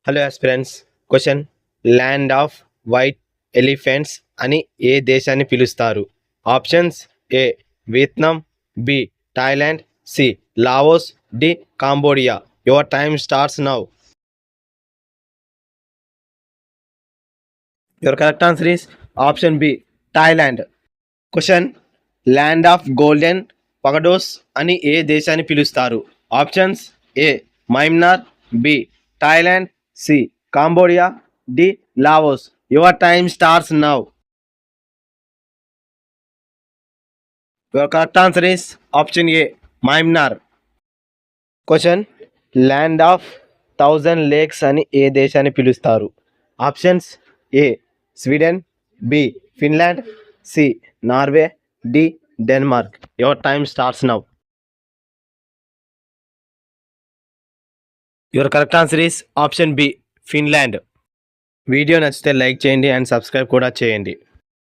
Hello aspirants. Question: land of white elephants అని ఏ దేశాన్ని పిలుస్తారు? Options: A Vietnam, B Thailand, C Laos, D Cambodia. Your time starts now. Your correct answer is option B Thailand. Question: land of golden pagodas అని ఏ దేశాన్ని పిలుస్తారు? Options: A Myanmar, B Thailand, C Cambodia, D Laos. Your time starts now. Your correct answer is option A Myanmar. Question: land of 1000 lakes అని ఏ దేశాన్ని పిలుస్తారు? Options: A Sweden, B Finland, C Norway, D Denmark. Your time starts now. Your correct answer is option B Finland. Video నచ్చితే like చేయండి and subscribe కూడా చేయండి.